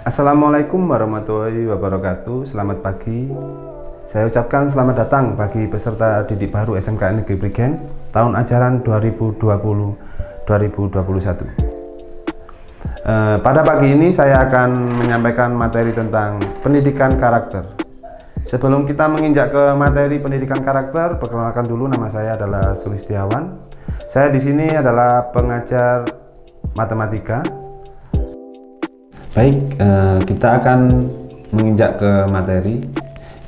Assalamualaikum warahmatullahi wabarakatuh. Selamat pagi. Saya ucapkan selamat datang bagi peserta didik baru SMK Negeri Prigen tahun ajaran 2020-2021. Pada pagi ini saya akan menyampaikan materi tentang pendidikan karakter. Sebelum kita menginjak ke materi pendidikan karakter, perkenalkan dulu, nama saya adalah Sulistiawan. Saya di sini adalah pengajar matematika. Baik, kita akan menginjak ke materi,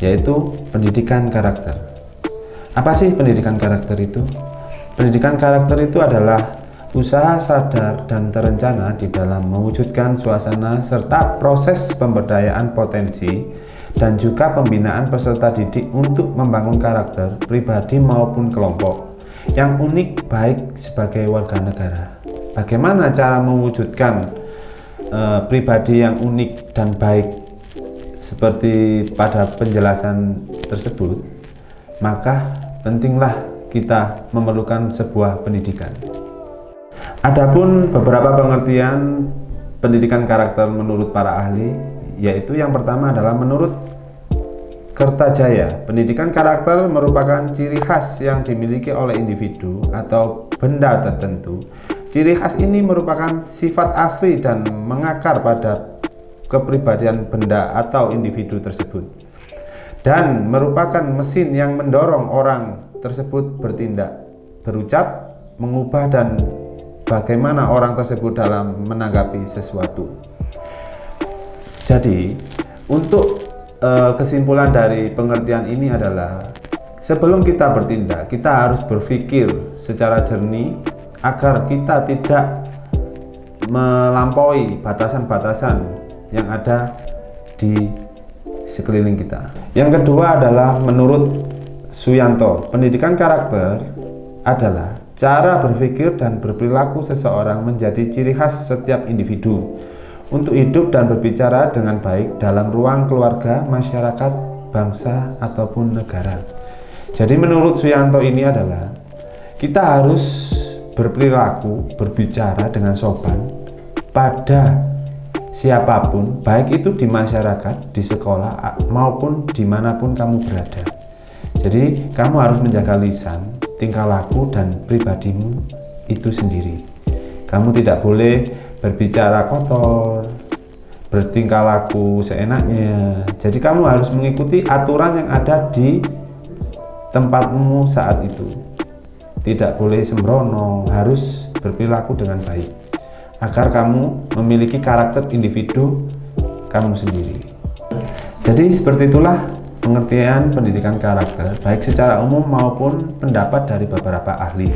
yaitu pendidikan karakter. Apa sih pendidikan karakter itu? Pendidikan karakter itu adalah usaha sadar dan terencana di dalam mewujudkan suasana serta proses pemberdayaan potensi dan juga pembinaan peserta didik untuk membangun karakter pribadi maupun kelompok yang unik baik sebagai warga negara. Bagaimana cara mewujudkan pribadi yang unik dan baik seperti pada penjelasan tersebut, maka pentinglah kita memerlukan sebuah pendidikan. Adapun beberapa pengertian pendidikan karakter menurut para ahli, yaitu yang pertama adalah menurut Kertajaya, pendidikan karakter merupakan ciri khas yang dimiliki oleh individu atau benda tertentu. Ciri khas ini merupakan sifat asli dan mengakar pada kepribadian benda atau individu tersebut, dan merupakan mesin yang mendorong orang tersebut bertindak, berucap, mengubah, dan bagaimana orang tersebut dalam menanggapi sesuatu. Jadi, untuk kesimpulan dari pengertian ini adalah, sebelum kita bertindak, kita harus berpikir secara jernih agar kita tidak melampaui batasan-batasan yang ada di sekeliling kita. Yang kedua adalah menurut Suyanto, pendidikan karakter adalah cara berpikir dan berperilaku seseorang menjadi ciri khas setiap individu untuk hidup dan berbicara dengan baik dalam ruang keluarga, masyarakat, bangsa, ataupun negara. Jadi menurut Suyanto ini adalah kita harus berperilaku, berbicara dengan sopan pada siapapun, baik itu di masyarakat, di sekolah, maupun dimanapun kamu berada. Jadi kamu harus menjaga lisan, tingkah laku, dan pribadimu itu sendiri. Kamu tidak boleh berbicara kotor, bertingkah laku seenaknya. Jadi kamu harus mengikuti aturan yang ada di tempatmu saat itu. Tidak boleh sembrono, harus berperilaku dengan baik agar kamu memiliki karakter individu kamu sendiri. Jadi seperti itulah pengertian pendidikan karakter, baik secara umum maupun pendapat dari beberapa ahli.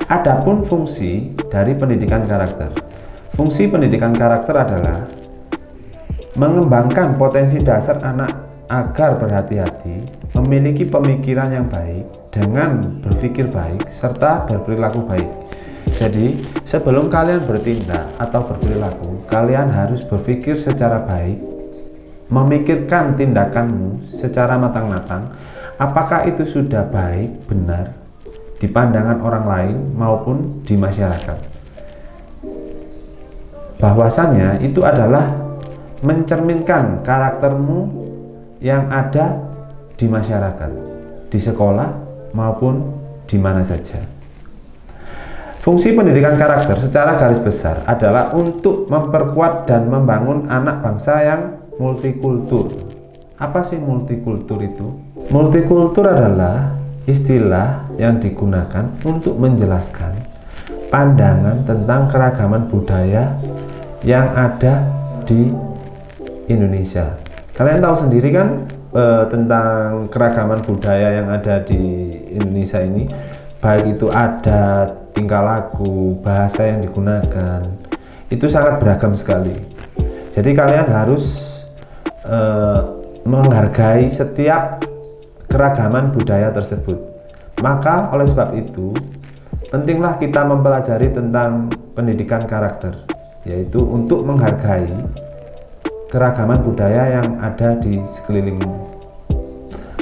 Adapun fungsi dari pendidikan karakter. Fungsi pendidikan karakter adalah mengembangkan potensi dasar anak agar berhati-hati, memiliki pemikiran yang baik, dengan berpikir baik, serta berperilaku baik. Jadi, sebelum kalian bertindak atau berperilaku, kalian harus berpikir secara baik, memikirkan tindakanmu secara matang-matang, apakah itu sudah baik, benar, di pandangan orang lain maupun di masyarakat. Bahwasannya itu adalah mencerminkan karaktermu yang ada di masyarakat, di sekolah, maupun di mana saja. Fungsi pendidikan karakter secara garis besar adalah untuk memperkuat dan membangun anak bangsa yang multikultur. Apa sih multikultur itu? Multikultur adalah istilah yang digunakan untuk menjelaskan pandangan tentang keragaman budaya yang ada di Indonesia. Kalian tahu sendiri kan tentang keragaman budaya yang ada di Indonesia ini, baik itu adat, tingkah laku, bahasa yang digunakan, itu sangat beragam sekali. Jadi kalian harus menghargai setiap keragaman budaya tersebut. Maka oleh sebab itu, pentinglah kita mempelajari tentang pendidikan karakter, yaitu untuk menghargai keragaman budaya yang ada di sekelilingmu.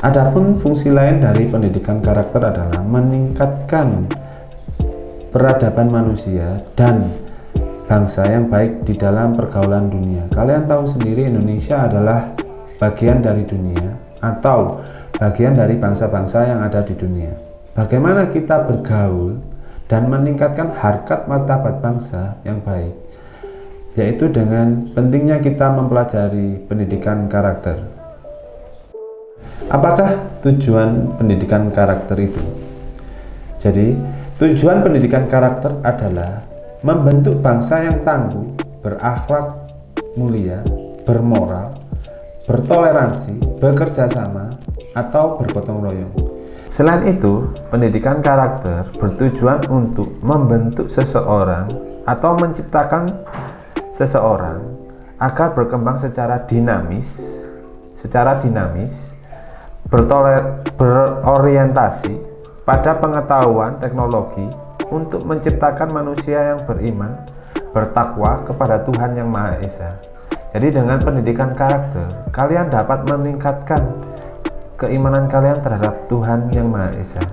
Adapun fungsi lain dari pendidikan karakter adalah meningkatkan peradaban manusia dan bangsa yang baik di dalam pergaulan dunia. Kalian tahu sendiri Indonesia adalah bagian dari dunia atau bagian dari bangsa-bangsa yang ada di dunia. Bagaimana kita bergaul dan meningkatkan harkat martabat bangsa yang baik, yaitu dengan pentingnya kita mempelajari pendidikan karakter. Apakah tujuan pendidikan karakter itu? Jadi, tujuan pendidikan karakter adalah membentuk bangsa yang tangguh, berakhlak mulia, bermoral, bertoleransi, bekerja sama, atau bergotong royong. Selain itu, pendidikan karakter bertujuan untuk membentuk seseorang atau menciptakan seseorang agar berkembang secara dinamis, berorientasi pada pengetahuan teknologi untuk menciptakan manusia yang beriman, bertakwa kepada Tuhan Yang Maha Esa. Jadi dengan pendidikan karakter, kalian dapat meningkatkan keimanan kalian terhadap Tuhan Yang Maha Esa.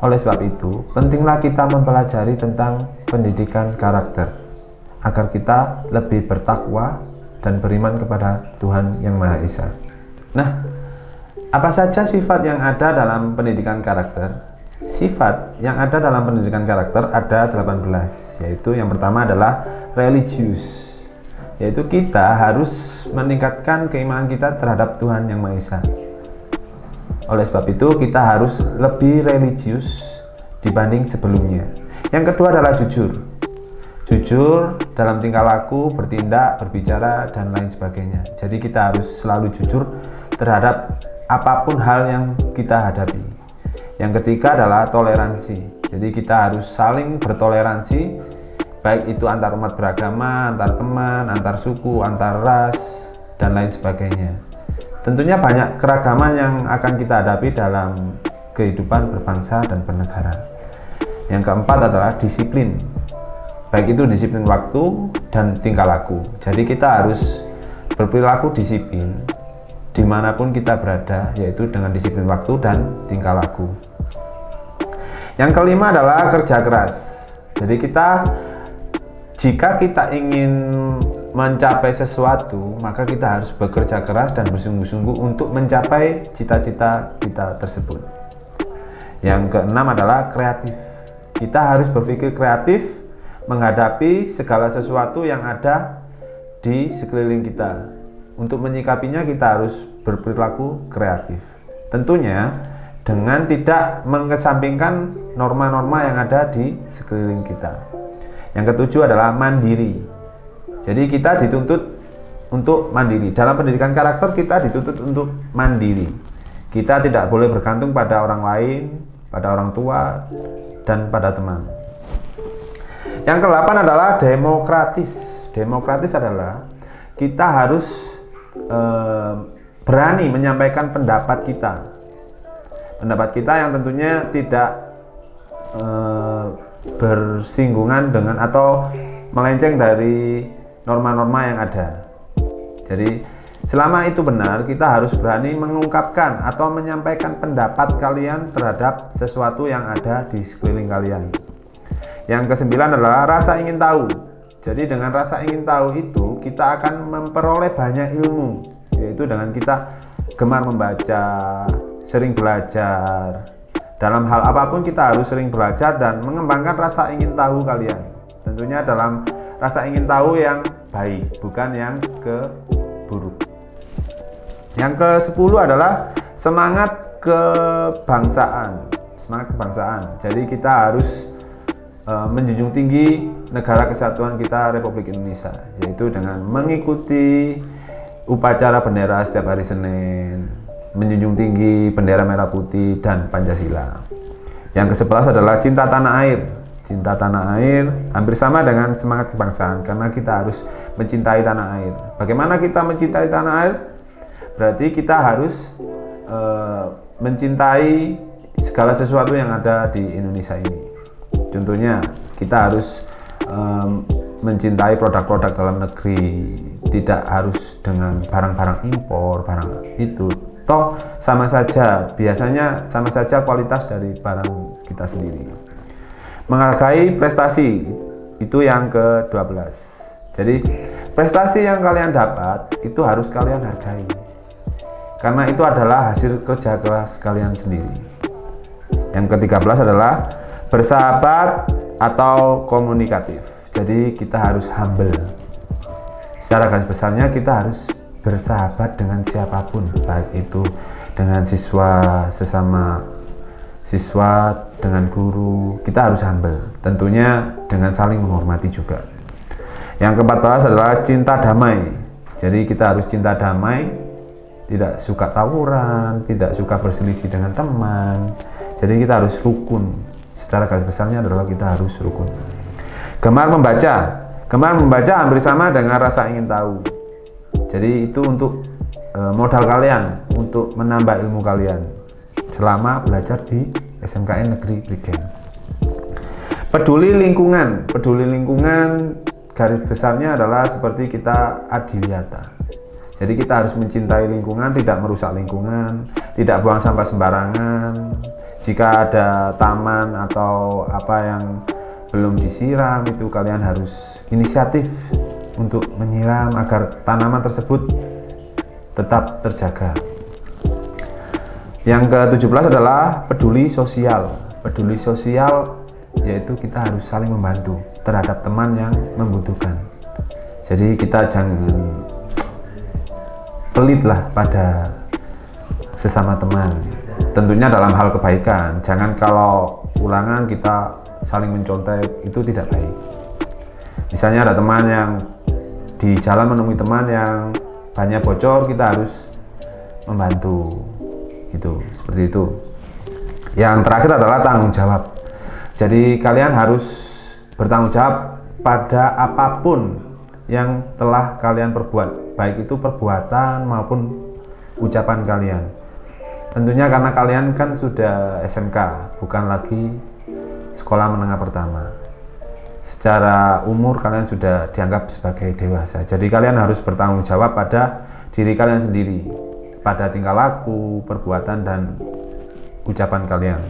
Oleh sebab itu, pentinglah kita mempelajari tentang pendidikan karakter agar kita lebih bertakwa dan beriman kepada Tuhan Yang Maha Esa. Nah, apa saja sifat yang ada dalam pendidikan karakter? Sifat yang ada dalam pendidikan karakter ada 18, yaitu yang pertama adalah religius, yaitu kita harus meningkatkan keimanan kita terhadap Tuhan Yang Maha Esa. Oleh sebab itu kita harus lebih religius dibanding sebelumnya. Yang kedua adalah jujur dalam tingkah laku, bertindak, berbicara, dan lain sebagainya. Jadi kita harus selalu jujur terhadap apapun hal yang kita hadapi. Yang ketiga adalah toleransi. Jadi kita harus saling bertoleransi, baik itu antar umat beragama, antar teman, antar suku, antar ras, dan lain sebagainya. Tentunya banyak keragaman yang akan kita hadapi dalam kehidupan berbangsa dan bernegara. Yang keempat adalah disiplin, baik itu disiplin waktu dan tingkah laku. Jadi kita harus berperilaku disiplin dimanapun kita berada, yaitu dengan disiplin waktu dan tingkah laku. Yang kelima adalah kerja keras. Jadi jika kita ingin mencapai sesuatu, maka kita harus bekerja keras dan bersungguh-sungguh untuk mencapai cita-cita kita tersebut. Yang keenam adalah kreatif. Kita harus berpikir kreatif menghadapi segala sesuatu yang ada di sekeliling kita. Untuk menyikapinya kita harus berperilaku kreatif. Tentunya dengan tidak mengesampingkan norma-norma yang ada di sekeliling kita. Yang ketujuh adalah mandiri. Jadi kita dituntut untuk mandiri. Dalam pendidikan karakter kita dituntut untuk mandiri. Kita tidak boleh bergantung pada orang lain, pada orang tua, dan pada teman. Yang ke-8 adalah demokratis. Demokratis adalah kita harus berani menyampaikan pendapat kita yang tentunya tidak bersinggungan dengan atau melenceng dari norma-norma yang ada. Jadi selama itu benar, kita harus berani mengungkapkan atau menyampaikan pendapat kalian terhadap sesuatu yang ada di sekeliling kalian. Yang ke-9 adalah rasa ingin tahu. Jadi dengan rasa ingin tahu itu kita akan memperoleh banyak ilmu, yaitu dengan kita gemar membaca, sering belajar. Dalam hal apapun kita harus sering belajar dan mengembangkan rasa ingin tahu kalian. Tentunya dalam rasa ingin tahu yang baik, bukan yang buruk. Yang ke-10 adalah semangat kebangsaan. Jadi kita harus menjunjung tinggi negara kesatuan kita Republik Indonesia, yaitu dengan mengikuti upacara bendera setiap hari Senin, menjunjung tinggi bendera merah putih dan Pancasila. Yang ke-11 adalah cinta tanah air. Cinta tanah air hampir sama dengan semangat kebangsaan, karena kita harus mencintai tanah air. Bagaimana kita mencintai tanah air? Berarti kita harus mencintai segala sesuatu yang ada di Indonesia ini. Contohnya kita harus mencintai produk-produk dalam negeri, tidak harus dengan barang-barang impor, barang itu. Toh sama saja, biasanya sama saja kualitas dari barang kita sendiri. Menghargai prestasi. Itu yang ke-12. Jadi prestasi yang kalian dapat itu harus kalian hargai, karena itu adalah hasil kerja keras kalian sendiri. Yang ke-13 adalah bersahabat atau komunikatif. Jadi kita harus humble. Secara garis besarnya kita harus bersahabat dengan siapapun, baik itu dengan siswa, sesama siswa, dengan guru. Kita harus humble, tentunya dengan saling menghormati juga. Yang ke-14 adalah cinta damai. Jadi kita harus cinta damai, tidak suka tawuran, tidak suka berselisih dengan teman. Jadi kita harus rukun. Secara garis besarnya adalah kita harus rukun. Gemar membaca. Gemar membaca hampir sama dengan rasa ingin tahu. Jadi itu untuk modal kalian untuk menambah ilmu kalian selama belajar di SMKN Negeri Prigen. Peduli lingkungan. Peduli lingkungan garis besarnya adalah seperti kita adiwiyata. Jadi kita harus mencintai lingkungan, tidak merusak lingkungan, tidak buang sampah sembarangan. Jika ada taman atau apa yang belum disiram, itu kalian harus inisiatif untuk menyiram agar tanaman tersebut tetap terjaga. Yang ke-17 adalah peduli sosial. Peduli sosial yaitu kita harus saling membantu terhadap teman yang membutuhkan. Jadi kita jangan pelit lah pada sesama teman, tentunya dalam hal kebaikan. Jangan kalau ulangan kita saling mencontek, itu tidak baik. Misalnya ada teman yang di jalan menemui teman yang bannya bocor, kita harus membantu gitu, seperti itu. Yang terakhir adalah tanggung jawab. Jadi kalian harus bertanggung jawab pada apapun yang telah kalian perbuat, baik itu perbuatan maupun ucapan kalian. Tentunya karena kalian kan sudah SMK, bukan lagi sekolah menengah pertama. Secara umur kalian sudah dianggap sebagai dewasa. Jadi kalian harus bertanggung jawab pada diri kalian sendiri, pada tingkah laku, perbuatan, dan ucapan kalian.